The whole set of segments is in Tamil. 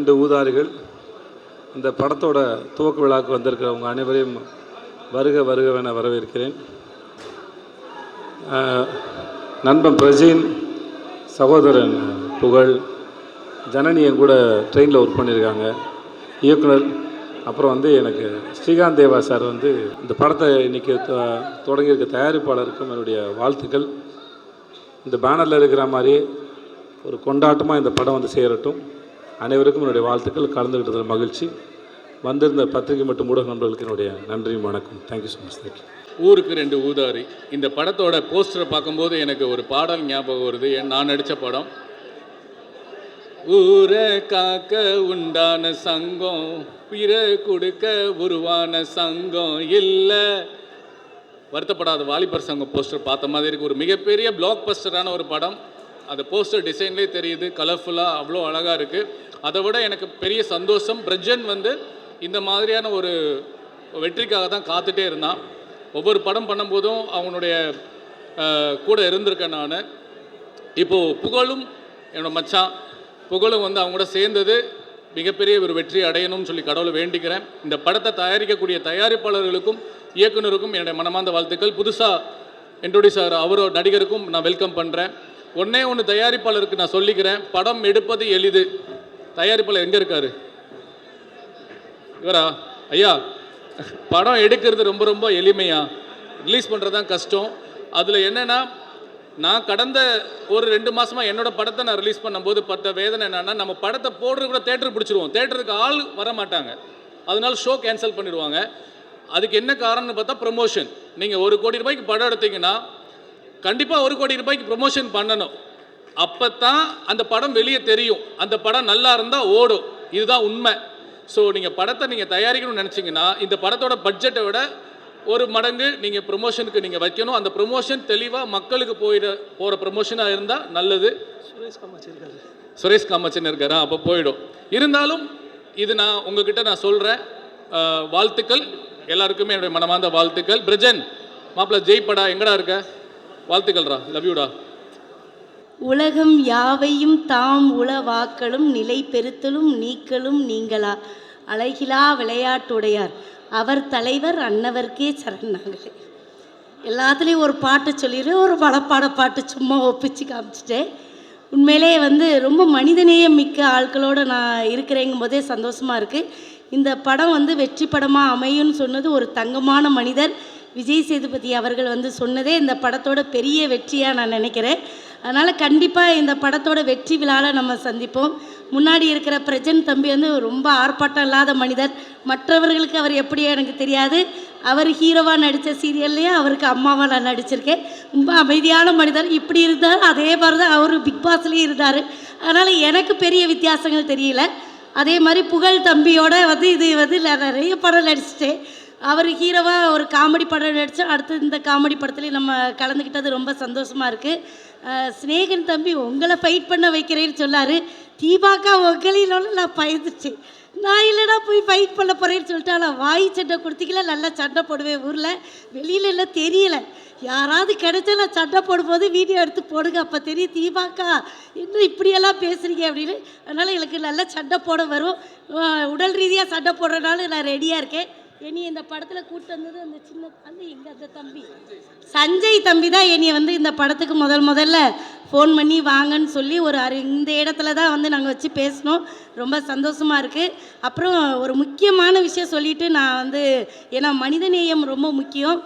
2 ஊதாரிகள் இந்த படத்தோட துவக்க விழாவுக்கு வந்திருக்கிறவங்க அனைவரையும் வருக வருகவென வரவேற்கிறேன். நண்பன் பிரஜீன், சகோதரன் புகழ், ஜனனியும் கூட ட்ரெயினில் ஒர்க் பண்ணியிருக்காங்க, இயக்குனர். அப்புறம் எனக்கு ஸ்ரீகாந்த் தேவா சார் இந்த படத்தை இன்றைக்கி தொடங்கியிருக்க தயாரிப்பாளருக்கும் என்னுடைய வாழ்த்துக்கள். இந்த பேனரில் இருக்கிற மாதிரி ஒரு கொண்டாட்டமாக இந்த படம் சேரட்டும். அனைவருக்கும் என்னுடைய வாழ்த்துக்கள். கலந்துக்கிட்டதில் மகிழ்ச்சி. வந்திருந்த பத்திரிகை மற்றும் ஊடக நண்பர்களுக்கு என்னுடைய நன்றியும் வணக்கம். Thank you so much. தேங்க்யூ. ஊருக்கு 2 ஊதாரி. இந்த படத்தோட போஸ்டரை பார்க்கும்போது எனக்கு ஒரு பாடல் ஞாபகம் வருது. நான் நடித்த படம். ஊரை காக்க உண்டான சங்கம், பிற கொடுக்க உருவான சங்கம் இல்லை. வருத்தப்படாத வாலிபர் சங்கம் போஸ்டர் பார்த்த மாதிரி இருக்குது. ஒரு மிகப்பெரிய பிளாக் பஸ்டரான ஒரு படம். அந்த போஸ்டர் டிசைன்லேயே தெரியுது, கலர்ஃபுல்லாக அவ்வளோ அழகாக இருக்குது. அதை விட எனக்கு பெரிய சந்தோஷம், பிரஜன் இந்த மாதிரியான ஒரு வெற்றிக்காக தான் காத்துட்டே இருந்தான். ஒவ்வொரு படம் பண்ணும்போதும் அவனுடைய கூட இருந்திருக்கேன் நான். இப்போது புகழும் என்னோட மச்சான் புகழும் அவங்க கூட சேர்ந்தது மிகப்பெரிய ஒரு வெற்றி அடையணும்னு சொல்லி கடவுளை வேண்டிக்கிறேன். இந்த படத்தை தயாரிக்கக்கூடிய தயாரிப்பாளர்களுக்கும் இயக்குனருக்கும் என்னுடைய மனமார்ந்த வாழ்த்துக்கள். புதுசாக இன்ட்ரோடியூஸ் ஆகிற அவரோட நடிகருக்கும் நான் வெல்கம் பண்ணுறேன். ஒன்று தயாரிப்பாளருக்கு நான் சொல்லிக்கிறேன், படம் எடுப்பது எளிது. தயாரிப்பாளர் எங்கே இருக்கார்? இவரா? ஐயா, படம் எடுக்கிறது ரொம்ப ரொம்ப எளிமையா, ரிலீஸ் பண்ணுறது தான் கஷ்டம். அதில் என்னென்னா, நான் கடந்த ஒரு 2 மாதமாக என்னோடய படத்தை நான் ரிலீஸ் பண்ணும்போது பட்ட வேதனை என்னென்னா, நம்ம படத்தை போடுறது கூட தேட்டருக்கு பிடிச்சிருவோம், தேட்டருக்கு ஆள் வர மாட்டாங்க, அதனால ஷோ கேன்சல் பண்ணிடுவாங்க. அதுக்கு என்ன காரணம்னு பார்த்தா ப்ரமோஷன். நீங்கள் 1 கோடி ரூபாய்க்கு படம் எடுத்தீங்கன்னா கண்டிப்பாக 1 கோடி ரூபாய்க்கு ப்ரமோஷன் பண்ணணும். அப்போ தான் அந்த படம் வெளியே தெரியும், அந்த படம் நல்லா இருந்தால் ஓடும். இதுதான் உண்மை. ஸோ நீங்கள் படத்தை தயாரிக்கணும்னு நினச்சிங்கன்னா இந்த படத்தோட பட்ஜெட்டை விட 1 மடங்கு நீங்கள் ப்ரொமோஷனுக்கு வைக்கணும். அந்த ப்ரொமோஷன் தெளிவாக மக்களுக்கு போகிற ப்ரொமோஷனாக இருந்தால் நல்லது. சுரேஷ் காமாட்சின்னு இருக்காரா? அப்போ போயிடும். இருந்தாலும் இது நான் உங்ககிட்ட சொல்கிறேன். வாழ்த்துக்கள் எல்லாருக்குமே, என்னுடைய மனமார்ந்த வாழ்த்துக்கள். பிரஜன் மாப்பிள்ள ஜெய்படா, எங்கடா இருக்க? வாழ்த்துக்கள்ரா, லவ் யூடா. உலகம் யாவையும் தாம் உளவாக்களும் நிலை பெருத்தலும் நீக்கலும் நீங்களா, அழகிலா விளையாட்டுடையார் அவர் தலைவர் அன்னவர்க்கே சரணாங்களே. எல்லாத்துலேயும் ஒரு பாட்டு சொல்லிடுறேன், ஒரு பலப்பாட பாட்டு சும்மா ஒப்பிச்சு காமிச்சிட்டேன். உண்மையிலே ரொம்ப மனிதநேயம் மிக்க ஆட்களோடு நான் இருக்கிறேங்கும் போதே சந்தோஷமாக இருக்குது. இந்த படம் வெற்றி படமாக அமையும்னு சொன்னது ஒரு தங்கமான மனிதர் விஜய் சேதுபதி அவர்கள் சொன்னதே இந்த படத்தோட பெரிய வெற்றியாக நான் நினைக்கிறேன். அதனால் கண்டிப்பாக இந்த படத்தோட வெற்றி விழாவில் நம்ம சந்திப்போம். முன்னாடி இருக்கிற பிரஜன் தம்பி ரொம்ப ஆர்ப்பாட்டம் இல்லாத மனிதர். மற்றவர்களுக்கு அவர் எப்படியோ எனக்கு தெரியாது. அவர் ஹீரோவாக நடித்த சீரியல்லையே அவருக்கு அம்மாவாக நான் நடிச்சிருக்கேன். ரொம்ப அமைதியான மனிதர். இப்படி இருந்தார், அதே மாதிரி தான் அவர் பிக் பாஸ்லேயும் இருந்தார். அதனால் எனக்கு பெரிய வித்தியாசங்கள் தெரியல. அதே மாதிரி புகழ் தம்பியோட இது நிறைய படம் நடிச்சிட்டேன். அவர் ஹீரோவாக ஒரு காமெடி படம் நடித்தோம். அடுத்து இந்த காமெடி படத்துலேயும் நம்ம கலந்துக்கிட்டது ரொம்ப சந்தோஷமாக இருக்குது. ஸ்நேகன் தம்பி உங்களை ஃபைட் பண்ண வைக்கிறேன்னு சொன்னார். தீபாக்கா உங்களிலோட நான் பயந்துச்சேன். நான் இல்லைனா போய் ஃபைட் பண்ண போகிறேன்னு சொல்லிட்டு, ஆனால் வாய் சண்டை கொடுத்திக்கல, நல்லா சண்டை போடுவேன். ஊரில் வெளியில் எல்லாம் தெரியலை. யாராவது கிடைச்சா நான் சண்டை போடும்போது வீடியோ எடுத்து போடுங்க, அப்போ தெரியும் தீபாக்கா இன்னும் இப்படியெல்லாம் பேசுகிறீங்க அப்படின்னு. அதனால் எனக்கு நல்லா சண்டை போட வரும். உடல் ரீதியாக சண்டை போடுறதுனால நான் ரெடியாக இருக்கேன். என்னை இந்த படத்தில் கூப்பிட்டு வந்தது அந்த சின்ன அந்த தம்பி சஞ்சய் தம்பி தான் என்னை இந்த படத்துக்கு முதல்ல ஃபோன் பண்ணி வாங்கன்னு சொல்லி இந்த இடத்துல தான் நாங்கள் வச்சு பேசினோம். ரொம்ப சந்தோஷமாக இருக்குது. அப்புறம் ஒரு முக்கியமான விஷயம் சொல்லிவிட்டு நான் ஏன்னா மனிதநேயம் ரொம்ப முக்கியம்.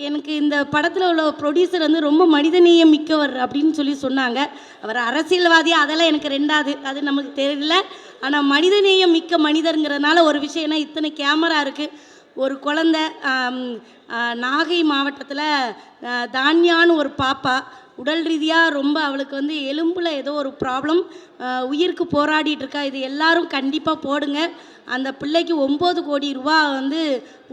எனக்கு இந்த படத்தில் உள்ள ப்ரொடியூசர் ரொம்ப மனிதநேயம் மிக்கவர் அப்படின்னு சொல்லி சொன்னாங்க. அவர் அரசியல்வாதி அதெல்லாம் எனக்கு ரெண்டாவது, அது நமக்கு தெரியல. ஆனால் மனிதநேயம் மிக்க மனிதருங்கிறதுனால ஒரு விஷயம்னா, இத்தனை கேமரா இருக்குது. ஒரு குழந்தை நாகை மாவட்டத்தில் தான்யான்னு ஒரு பாப்பா உடல் ரீதியாக ரொம்ப அவளுக்கு எலும்பில் ஏதோ ஒரு ப்ராப்ளம், உயிருக்கு போராடிட்டு இருக்கா. இது எல்லாரும் கண்டிப்பாக போடுங்க. அந்த பிள்ளைக்கு 9 கோடி ரூபா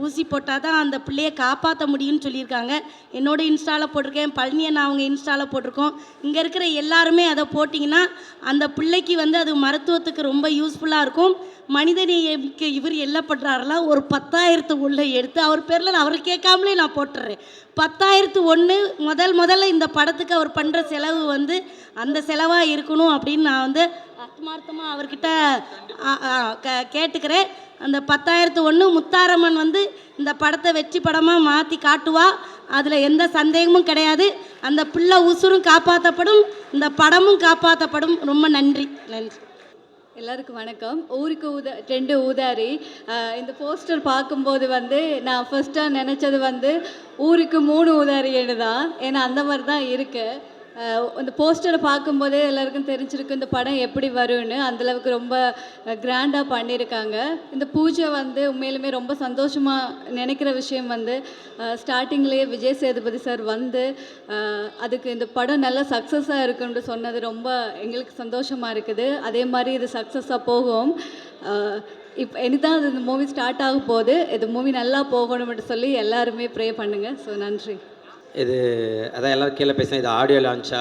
ஊசி போட்டால் தான் அந்த பிள்ளையை காப்பாற்ற முடியும்னு சொல்லியிருக்காங்க. என்னோட இன்ஸ்டாவில் போட்டிருக்கேன், பழனியன் அவங்க இன்ஸ்டாவில் போட்டிருக்கோம். இங்கே இருக்கிற எல்லாருமே அதை போட்டிங்கன்னா அந்த பிள்ளைக்கு அது மருத்துவத்துக்கு ரொம்ப யூஸ்ஃபுல்லாக இருக்கும். மனிதநேயமிக்க இவர் என்ன பண்ணுறாருலாம், ஒரு 10,000 உள்ள எடுத்து அவர் பேரில் அவர் கேட்காமலே நான் போட்டுடுறேன். 10,001 முதல்ல இந்த படத்துக்கு அவர் பண்ணுற செலவு அந்த செலவாக இருக்கணும் அப்படின்னு நான் வந்து ஆத்மார்த்தமாக அவர்கிட்ட கேட்டுக்கிறேன். அந்த 10,001 முத்தாரம்மன் வந்து இந்த படத்தை வெற்றி படமாக மாற்றி காட்டுவா, அதில் எந்த சந்தேகமும் கிடையாது. அந்த பிள்ளை உசுரும் காப்பாற்றப்படும், இந்த படமும் காப்பாற்றப்படும். ரொம்ப நன்றி. எல்லாருக்கும் வணக்கம். ஊருக்கு ரெண்டு ஊதாரி. இந்த போஸ்டர் பார்க்கும்போது வந்து நான் ஃபஸ்ட்டாக நினச்சது வந்து ஊருக்கு 3 ஊதாரின்னு தான். ஏன்னா அந்த மாதிரி தான் இருக்குது. இந்த போஸ்டரை பார்க்கும்போதே எல்லாருக்கும் தெரிஞ்சிருக்கு இந்த படம் எப்படி வரும்னு. அந்தளவுக்கு ரொம்ப கிராண்டாக பண்ணியிருக்காங்க. இந்த பூஜை வந்து உண்மையிலுமே ரொம்ப சந்தோஷமாக நினைக்கிற விஷயம் வந்து ஸ்டார்டிங்லேயே விஜய் சேதுபதி சார் வந்து அதுக்கு இந்த படம் நல்லா சக்ஸஸாக இருக்குன்னு சொன்னது ரொம்ப எங்களுக்கு சந்தோஷமாக இருக்குது. அதே மாதிரி இது சக்ஸஸாக போகும். இப்போ இனிதான் இந்த மூவி ஸ்டார்ட் ஆக போகுது. இது மூவி நல்லா போகணும்னு சொல்லி எல்லாருமே ப்ரே பண்ணுங்கள். ஸோ நன்றி. இது அதான் எல்லோரும் கீழே பேசினேன். இது ஆடியோ லான்ச்சா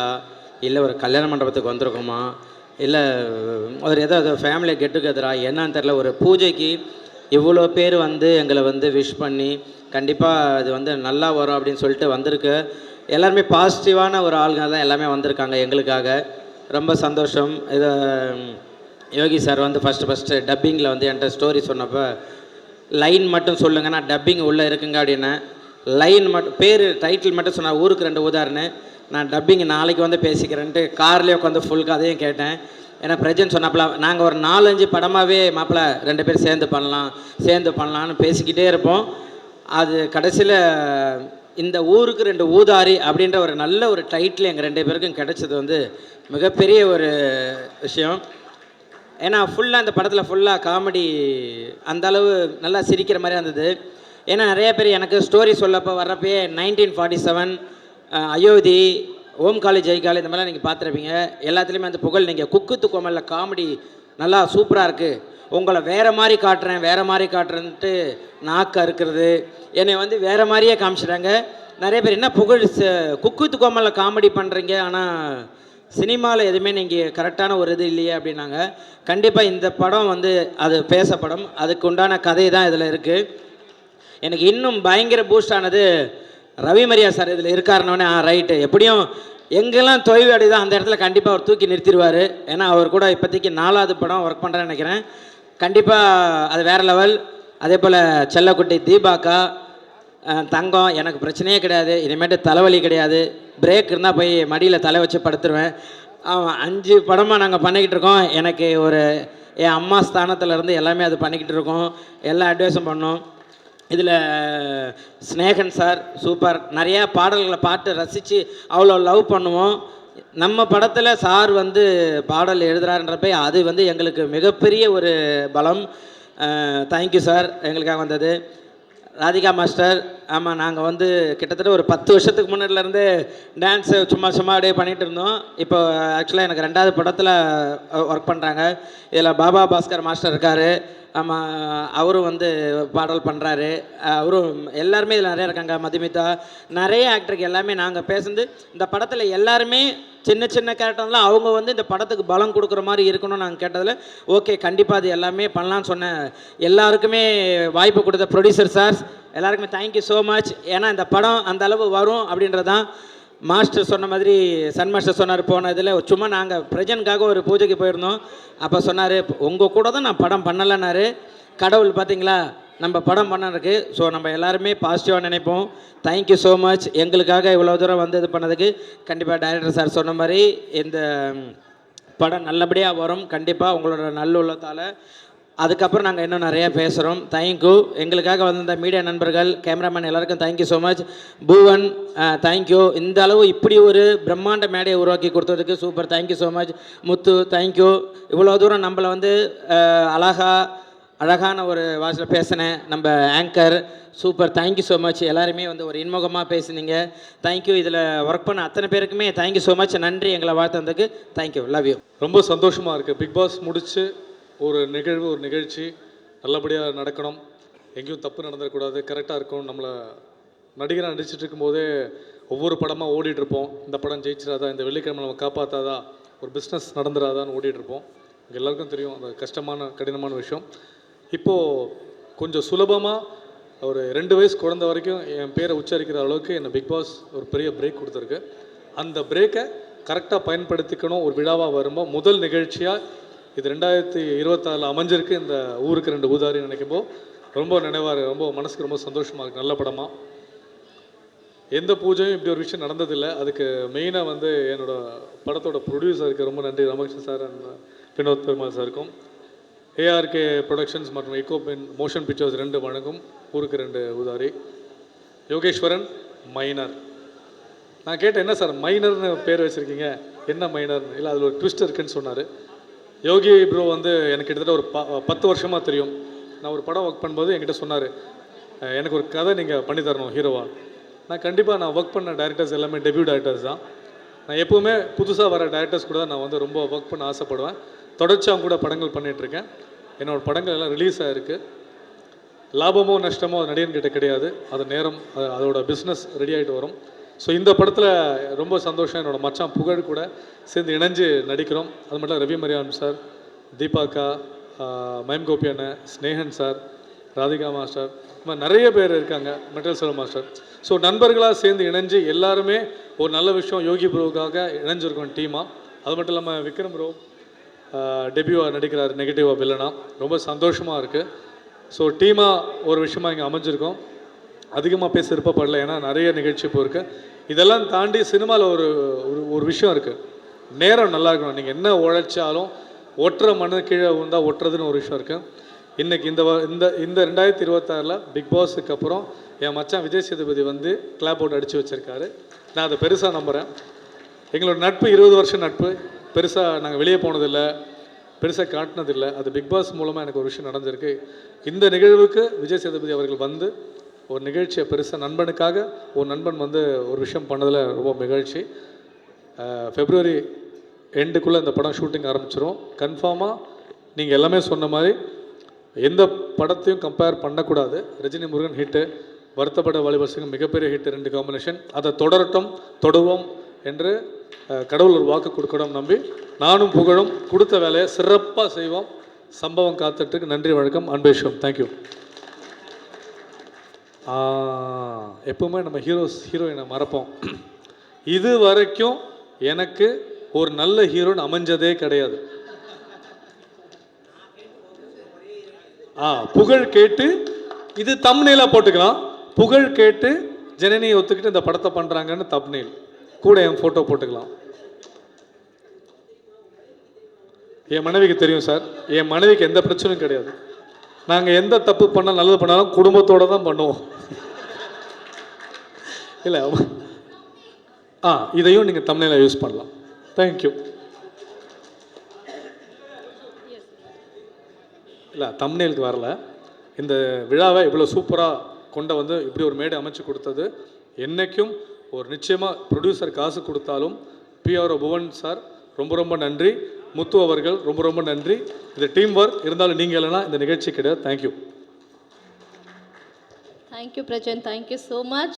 இல்லை ஒரு கல்யாண மண்டபத்துக்கு வந்திருக்கோமா இல்லை ஒரு ஏதோ ஃபேமிலி கெட் டுகெதரா என்னன்னு தெரில. ஒரு பூஜைக்கு இவ்வளோ பேர் வந்து எங்களை வந்து விஷ் பண்ணி கண்டிப்பாக இது வந்து நல்லா வரும் அப்படின்னு சொல்லிட்டு வந்திருக்கு. எல்லாருமே பாசிட்டிவான ஒரு ஆளுங்க தான் எல்லாமே வந்திருக்காங்க எங்களுக்காக. ரொம்ப சந்தோஷம். இதை யோகி சார் வந்து ஃபஸ்ட்டு டப்பிங்கில் வந்து என்கிட்ட ஸ்டோரி சொன்னப்போ லைன் மட்டும் சொல்லுங்கள், நான் டப்பிங் உள்ளே இருக்குங்க அப்படின்னு. லைன் மட்டும் பேர் டைட்டில் மட்டும் சொன்னார், ஊருக்கு 2 ஊதாரின்னு. நான் டப்பிங் நாளைக்கு வந்து பேசிக்கிறேன்ட்டு கார்லேயே உட்காந்து ஃபுல் கதையும் கேட்டேன். ஏன்னா பிரஜன் சொன்னாப்புல நாங்கள் ஒரு 4-5 படமாகவே மாப்பிள்ள 2 பேர் சேர்ந்து பண்ணலான்னு பேசிக்கிட்டே இருப்போம். அது கடைசியில் இந்த ஊருக்கு 2 ஊதாரி அப்படின்ற ஒரு நல்ல ஒரு டைட்டில் எங்கள் 2 பேருக்கும் கிடைச்சது வந்து மிகப்பெரிய ஒரு விஷயம். ஏன்னா ஃபுல்லாக இந்த படத்தில் ஃபுல்லாக காமெடி, அந்தளவு நல்லா சிரிக்கிற மாதிரி இருந்தது. ஏன்னா நிறைய பேர் எனக்கு ஸ்டோரி சொல்லப்போ வர்றப்பே 1947 அயோத்தி, ஓம் காளி ஜெய் காளி இந்த மாதிரிலாம் நீங்கள் பார்த்துருப்பீங்க. எல்லாத்துலேயுமே அந்த புகழ் நீங்கள் குக்கு கோமலில் காமெடி நல்லா சூப்பராக இருக்குது, உங்களை வேறு மாதிரி காட்டுறேன்ட்டு நாக்கு அறுக்கிறது, என்னை வந்து வேறு மாதிரியே காமிச்சிட்டாங்க. நிறைய பேர் என்ன புகழ் குக்கு கோமலில் காமெடி பண்ணுறீங்க, ஆனால் சினிமாவில் எதுவுமே நீங்கள் கரெக்டான ஒரு இது இல்லையே அப்படின்னாங்க. கண்டிப்பாக இந்த படம் வந்து அது பேசப்படும், அதுக்கு உண்டான கதை தான் இதில் இருக்குது. எனக்கு இன்னும் பயங்கர பூஸ்ட் ஆனது ரவி மரியா சார் இதில் இருக்காருன்னொன்னே ரைட்டு, எப்படியும் எங்கெல்லாம் தொய்வு அடைதான் அந்த இடத்துல கண்டிப்பாக அவர் தூக்கி நிறுத்திடுவார். ஏன்னா அவர் கூட இப்போதைக்கு 4வது படம் ஒர்க் பண்ணுறேன்னு நினைக்கிறேன். கண்டிப்பாக அது வேறு லெவல். அதே போல் செல்லக்குட்டி தீபாக்கா, தங்கம், எனக்கு பிரச்சனையே கிடையாது, இனிமேட்டு தலைவலி கிடையாது, பிரேக் இருந்தால் போய் மடியில் தலை வச்சு படுத்துருவேன். 5 படமாக நாங்கள் பண்ணிக்கிட்டு இருக்கோம். எனக்கு ஒரு என் அம்மா ஸ்தானத்துலேருந்து எல்லாமே அது பண்ணிக்கிட்டு இருக்கோம், எல்லா அட்வைஸும் பண்ணோம். இதில் ஸ்னேகன் சார் சூப்பர், நிறையா பாடல்களை பாட்டு ரசித்து அவ்வளோ லவ் பண்ணுவோம். நம்ம படத்தில் சார் வந்து பாடல் எழுதுகிறாருன்றப்ப அது வந்து எங்களுக்கு மிகப்பெரிய ஒரு பலம். தேங்க்யூ சார் எங்களுக்காக வந்தது. ராதிகா மாஸ்டர், ஆமாம் நாங்கள் வந்து கிட்டத்தட்ட ஒரு 10 வருஷத்துக்கு முன்னாடிலேருந்து டான்ஸு சும்மா அப்படியே பண்ணிகிட்டு இருந்தோம். இப்போ ஆக்சுவலாக எனக்கு 2வது படத்தில் ஒர்க் பண்ணுறாங்க. இதில் பாபா பாஸ்கர் மாஸ்டர் இருக்கார். ஆமாம், அவரும் வந்து பாடல் பண்ணுறாரு. அவரும் எல்லாருமே இதில் நிறையா இருக்காங்க. மதுமிதா, நிறைய ஆக்டருக்கு எல்லாமே நாங்கள் பேசுந்து இந்த படத்தில் எல்லாருமே சின்ன கேரக்டர்லாம் அவங்க வந்து இந்த படத்துக்கு பலம் கொடுக்குற மாதிரி இருக்கணும்னு நாங்கள் கேட்டதில் ஓகே கண்டிப்பாக அது எல்லாமே பண்ணலான்னு சொன்னேன். எல்லாருக்குமே வாய்ப்பு கொடுத்த ப்ரொடியூசர் சார்ஸ் எல்லாருக்குமே தேங்க்யூ ஸோ மச். ஏன்னா இந்த படம் அந்த அளவு வரும் அப்படின்றது தான் மாஸ்டர் சொன்ன மாதிரி. சன் மாஸ்டர் சொன்னார் போன இதில் சும்மா நாங்கள் பிரஜனுக்காக ஒரு பூஜைக்கு போயிருந்தோம். அப்போ சொன்னார் உங்கள் கூட தான் நான் படம் பண்ணலைன்னாரு. கடவுள் பார்த்தீங்களா நம்ம படம் பண்ணிருக்கு. ஸோ நம்ம எல்லாருமே பாசிட்டிவாக நினைப்போம். Thank you so much. எங்களுக்காக இவ்வளோ தூரம் வந்து இது பண்ணதுக்கு கண்டிப்பாக டைரக்டர் சார் சொன்ன மாதிரி இந்த படம் நல்லபடியாக வரும் கண்டிப்பாக உங்களோட நல்லுள்ளத்தால். அதுக்கப்புறம் நாங்கள் இன்னும் நிறையா பேசுகிறோம். தேங்க்யூ. எங்களுக்காக வந்த மீடியா நண்பர்கள், கேமராமேன் எல்லாருக்கும் thank you so much. Poovan thank you. இந்த அளவு இப்படி ஒரு பிரம்மாண்ட மேடையை உருவாக்கி கொடுத்ததுக்கு super, thank you so much. Muthu thank you. இவ்வளோ தூரம் நம்மளை வந்து அழகான ஒரு வாய்ஸில் பேசினேன் நம்ம anchor super, thank you so much. எல்லாருமே வந்து ஒரு இன்முகமாக பேசுனீங்க, தேங்க்யூ. இதில் ஒர்க் பண்ண அத்தனை பேருக்குமே தேங்க்யூ ஸோ மச். நன்றி எங்களை வாழ்த்ததுக்கு. Thank you, love you. ரொம்ப சந்தோஷமாக இருக்குது. பிக் பாஸ் முடித்து ஒரு நிகழ்ச்சி நல்லபடியாக நடக்கணும், எங்கேயும் தப்பு நடந்துடக்கூடாது, கரெக்டாக இருக்கணும். நம்மளை நடிகராக நடிச்சிட்டு இருக்கும்போதே ஒவ்வொரு படமாக ஓடிட்டுருப்போம். இந்த படம் ஜெயிச்சிடாதா, இந்த வெள்ளிக்கிழமை நம்ம காப்பாற்றாதா, ஒரு பிஸ்னஸ் நடந்துடாதான்னு ஓடிட்டுருப்போம். இங்கே எல்லாருக்கும் தெரியும் அந்த கடினமான விஷயம். இப்போது கொஞ்சம் சுலபமாக ஒரு 2 வயசு குழந்தை வரைக்கும் என் பேரை உச்சரிக்கிற அளவுக்கு என்னை பிக் பாஸ் ஒரு பெரிய பிரேக் கொடுத்துருக்கு. அந்த பிரேக்கை கரெக்டாக பயன்படுத்திக்கணும். ஒரு விழாவாக வரும்போது முதல் நிகழ்ச்சியாக இது 2026 அமைஞ்சிருக்கு. இந்த ஊருக்கு 2 ஊதாரி நினைக்கும்போது ரொம்ப நினைவாக, ரொம்ப மனசுக்கு ரொம்ப சந்தோஷமாக இருக்குது. நல்ல படமாக எந்த பூஜையும் இப்படி ஒரு விஷயம் நடந்ததில்லை. அதுக்கு மெயினாக வந்து என்னோடய படத்தோட ப்ரொடியூசருக்கு ரொம்ப நன்றி, ராமகிருஷ்ணன் சார் அண்ட் வினோத் பெருமாள் சாருக்கும். ஏஆர்கே ப்ரொடக்ஷன்ஸ் மற்றும் எக்கோபின் மோஷன் பிக்சர்ஸ் 2 வழங்கும் ஊருக்கு 2 ஊதாரி. யோகேஸ்வரன் மைனர். நான் கேட்டேன், என்ன சார் மைனர்னு பேர் வச்சுருக்கீங்க, என்ன மைனர்னு? இல்லை அதில் ஒரு ட்விஸ்ட் இருக்குன்னு சொன்னார். யோகி ப்ரோ வந்து எனக்கு கிட்டத்தட்ட ஒரு 10 வருஷமாக தெரியும். நான் ஒரு படம் ஒர்க் பண்ணும்போது என்கிட்ட சொன்னார், எனக்கு ஒரு கதை நீங்கள் பண்ணித்தரணும் ஹீரோவாக. நான் கண்டிப்பாக நான் ஒர்க் பண்ண டேரக்டர்ஸ் எல்லாமே டெபியூ டேரக்டர்ஸ் தான். நான் எப்போவுமே புதுசாக வர டேரக்டர்ஸ் கூட நான் வந்து ரொம்ப ஒர்க் பண்ண ஆசைப்படுவேன். தொடர்ச்சி அவங்க கூட படங்கள் பண்ணிகிட்ருக்கேன். என்னோடய படங்கள் எல்லாம் ரிலீஸ் ஆகிருக்கு. லாபமோ நஷ்டமோ அது நடிகன்கிட்ட கிடையாது. அது நேரம், அதோட பிஸ்னஸ் ரெடி ஆகிட்டு வரும். ஸோ இந்த படத்தில் ரொம்ப சந்தோஷம். என்னோடய மச்சான் புகழ் கூட சேர்ந்து இணைஞ்சு நடிக்கிறோம். அது மட்டும் ரவி மரியான் சார், தீபாக்கா, மயம் கோபி அண்ணன், ஸ்னேகன் சார், ராதிகா மாஸ்டர், இந்த மாதிரி நிறைய பேர் இருக்காங்க, மெட்டல் செல்வ மாஸ்டர். ஸோ நண்பர்களாக சேர்ந்து இணைஞ்சு எல்லாருமே ஒரு நல்ல விஷயம் யோகி ப்ரோவுக்காக இணைஞ்சிருக்கோம் டீமாக. அது மட்டும் இல்லாமல் விக்ரம் ப்ரோ டெபியூவாக நடிக்கிறார் நெகட்டிவாக வில்லனா. ரொம்ப சந்தோஷமாக இருக்குது. ஸோ டீமாக ஒரு விஷயமாக இங்கே அமைஞ்சிருக்கோம். அதிகமாக பேச விருப்பப்படல, ஏன்னா நிறைய நிகழ்ச்சி இப்போ இருக்குது. இதெல்லாம் தாண்டி சினிமாவில் ஒரு விஷயம் இருக்குது, நேரம் நல்லா இருக்கணும். நீங்கள் என்ன உழைச்சாலும் ஒட்டுற மண்ணு கீழே வந்தால் ஒட்டுறதுன்னு ஒரு விஷயம் இருக்குது. இன்றைக்கி இந்த 2026 பிக் பாஸுக்கு அப்புறம் என் மச்சான் விஜய் சேதுபதி வந்து கிளாப் அவுட் அடித்து வச்சுருக்காரு. நான் அதை பெருசாக நம்புகிறேன். எங்களோட நட்பு 20 வருஷம் நட்பு. பெருசாக நாங்கள் வெளியே போனதில்லை, பெருசாக காட்டினதில்லை. அது பிக் பாஸ் மூலமாக எனக்கு ஒரு விஷயம் நடந்திருக்கு. இந்த நிகழ்வுக்கு விஜய் சேதுபதி அவர்கள் வந்து ஒரு நிகழ்ச்சியை பெருசாக நண்பனுக்காக ஒரு நண்பன் வந்து ஒரு விஷயம் பண்ணதில் ரொம்ப மகிழ்ச்சி. February எண்டுக்குள்ளே இந்த படம் ஷூட்டிங் ஆரம்பிச்சிடும். கன்ஃபார்மாக நீங்கள் எல்லாமே சொன்ன மாதிரி எந்த படத்தையும் கம்பேர் பண்ணக்கூடாது. ரஜினி முருகன் ஹிட்டு, வருத்தப்பட வாலிபர் சிங்கம் மிகப்பெரிய ஹிட்டு, 2 காம்பினேஷன். அதை தொடருவோம் என்று கடவுள் ஒரு வாக்கு கொடுக்கணும் நம்பி நானும் புகழும் கொடுத்த வேலையை சிறப்பாக செய்வோம். சம்பவம் காத்துட்டுருக்கு. நன்றி, வணக்கம், அன்பேஷம். தேங்க்யூ. எப்பவுமே நம்ம ஹீரோயினை மறப்போம். இது வரைக்கும் எனக்கு ஒரு நல்ல ஹீரோயின் அமைஞ்சதே கிடையாது. புகழ் கேட்டு இது தம்ப்நெயிலாக போட்டுக்கலாம். புகழ் கேட்டு ஜனனியை ஒத்துக்கிட்டு இந்த படத்தை பண்ணுறாங்கன்னு தம்ப்நெயில் கூட என் ஃபோட்டோ போட்டுக்கலாம். என் மனைவிக்கு தெரியும் சார், என் மனைவிக்கு எந்த பிரச்சனையும் கிடையாது. நாங்கள் எந்த தப்பு பண்ணாலும் நல்லது பண்ணாலும் குடும்பத்தோடு தான் பண்ணுவோம். இல்லை, இதையும் நீங்கள் தம்ப்நெயிலாக யூஸ் பண்ணலாம். தேங்க்யூ. இல்லை, தம்ப்நெயிலுக்கு வரல. இந்த விழாவை இவ்வளோ சூப்பராக கொண்ட வந்து இப்படி ஒரு மேடை அமைச்சு கொடுத்தது என்றைக்கும் ஒரு நிச்சயமாக ப்ரொடியூசர் காசு கொடுத்தாலும் பிஆர்ஓ புவன் சார் ரொம்ப ரொம்ப நன்றி. முத்து அவர்கள் ரொம்ப ரொம்ப நன்றி. இது டீம் ஒர்க். இருந்தாலும் நீங்கள் இல்லைன்னா இந்த நிகழ்ச்சி கிடையாது. Thank you. Thank you Prajan, thank you so much.